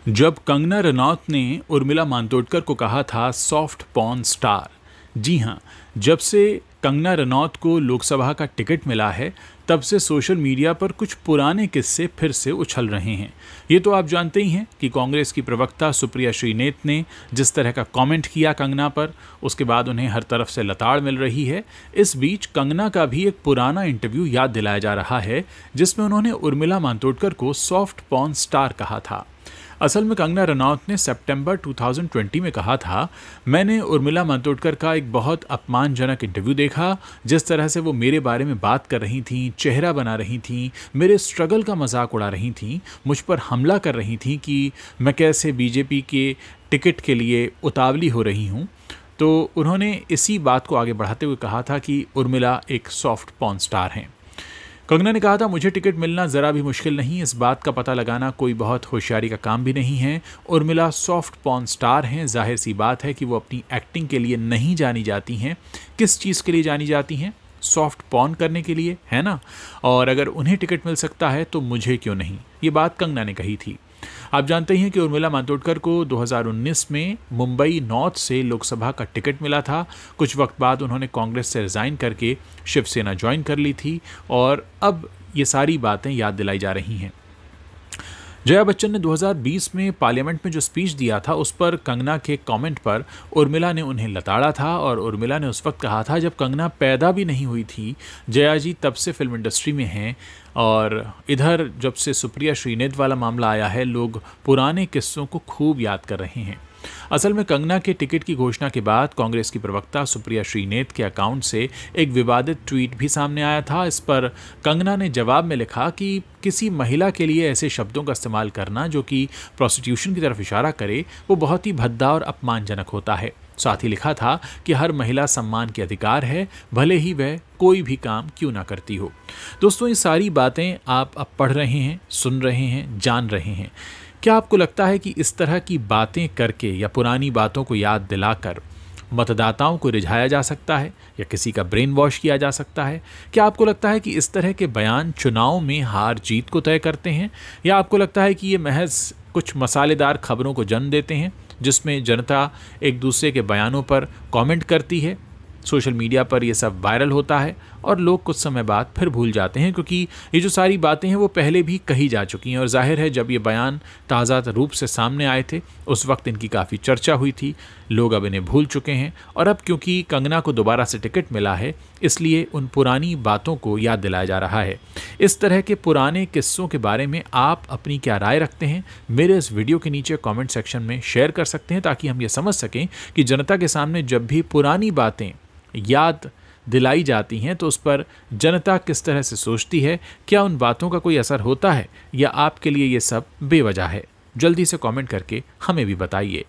जब कंगना रनौत ने उर्मिला मातोंडकर को कहा था सॉफ्ट पॉर्न स्टार, जी हाँ, जब से कंगना रनौत को लोकसभा का टिकट मिला है तब से सोशल मीडिया पर कुछ पुराने किस्से फिर से उछल रहे हैं। ये तो आप जानते ही हैं कि कांग्रेस की प्रवक्ता सुप्रिया श्रीनेत ने जिस तरह का कमेंट किया कंगना पर, उसके बाद उन्हें हर तरफ से लताड़ मिल रही है। इस बीच कंगना का भी एक पुराना इंटरव्यू याद दिलाया जा रहा है जिसमें उन्होंने उर्मिला मातोंडकर को सॉफ्ट पॉर्न स्टार कहा था। असल में कंगना रनौत ने सितंबर 2020 में कहा था, मैंने उर्मिला मातोंडकर का एक बहुत अपमानजनक इंटरव्यू देखा। जिस तरह से वो मेरे बारे में बात कर रही थी, चेहरा बना रही थी, मेरे स्ट्रगल का मजाक उड़ा रही थी, मुझ पर हमला कर रही थी कि मैं कैसे बीजेपी के टिकट के लिए उतावली हो रही हूँ। तो उन्होंने इसी बात को आगे बढ़ाते हुए कहा था कि उर्मिला एक सॉफ्ट पॉर्न स्टार हैं। कंगना ने कहा था, मुझे टिकट मिलना ज़रा भी मुश्किल नहीं, इस बात का पता लगाना कोई बहुत होशियारी का काम भी नहीं है। उर्मिला सॉफ्ट पॉर्न स्टार हैं, जाहिर सी बात है कि वो अपनी एक्टिंग के लिए नहीं जानी जाती हैं। किस चीज़ के लिए जानी जाती हैं? सॉफ्ट पॉर्न करने के लिए, है ना। और अगर उन्हें टिकट मिल सकता है तो मुझे क्यों नहीं, ये बात कंगना ने कही थी। आप जानते हैं कि उर्मिला मातोंडकर को 2019 में मुंबई नॉर्थ से लोकसभा का टिकट मिला था। कुछ वक्त बाद उन्होंने कांग्रेस से रिज़ाइन करके शिवसेना ज्वाइन कर ली थी और अब ये सारी बातें याद दिलाई जा रही हैं। जया बच्चन ने 2020 में पार्लियामेंट में जो स्पीच दिया था उस पर कंगना के कमेंट पर उर्मिला ने उन्हें लताड़ा था और उर्मिला ने उस वक्त कहा था जब कंगना पैदा भी नहीं हुई थी, जया जी तब से फिल्म इंडस्ट्री में हैं। और इधर जब से सुप्रिया श्रीनेत वाला मामला आया है, लोग पुराने किस्सों को खूब याद कर रहे हैं। असल में कंगना के टिकट की घोषणा के बाद कांग्रेस की प्रवक्ता सुप्रिया श्रीनेत के अकाउंट से एक विवादित ट्वीट भी सामने आया था। इस पर कंगना ने जवाब में लिखा कि किसी महिला के लिए ऐसे शब्दों का इस्तेमाल करना जो कि प्रोस्टिट्यूशन की तरफ इशारा करे, वो बहुत ही भद्दा और अपमानजनक होता है। साथ ही लिखा था कि हर महिला सम्मान के अधिकार है, भले ही वह कोई भी काम क्यों ना करती हो। दोस्तों, ये सारी बातें आप अब पढ़ रहे हैं, सुन रहे हैं, जान रहे हैं। क्या आपको लगता है कि इस तरह की बातें करके या पुरानी बातों को याद दिलाकर मतदाताओं को रिझाया जा सकता है या किसी का ब्रेन वॉश किया जा सकता है? क्या आपको लगता है कि इस तरह के बयान चुनाव में हार जीत को तय करते हैं, या आपको लगता है कि ये महज कुछ मसालेदार खबरों को जन्म देते हैं जिसमें जनता एक दूसरे के बयानों पर कमेंट करती है, सोशल मीडिया पर ये सब वायरल होता है और लोग कुछ समय बाद फिर भूल जाते हैं, क्योंकि ये जो सारी बातें हैं वो पहले भी कही जा चुकी हैं। और जाहिर है जब ये बयान ताज़ा रूप से सामने आए थे उस वक्त इनकी काफ़ी चर्चा हुई थी, लोग अब इन्हें भूल चुके हैं। और अब क्योंकि कंगना को दोबारा से टिकट मिला है इसलिए उन पुरानी बातों को याद दिलाया जा रहा है। इस तरह के पुराने किस्सों के बारे में आप अपनी क्या राय रखते हैं, मेरे इस वीडियो के नीचे कमेंट सेक्शन में शेयर कर सकते हैं, ताकि हम ये समझ सकें कि जनता के सामने जब भी पुरानी बातें याद दिलाई जाती हैं तो उस पर जनता किस तरह से सोचती है, क्या उन बातों का कोई असर होता है या आपके लिए ये सब बेवजह है। जल्दी से कमेंट करके हमें भी बताइए।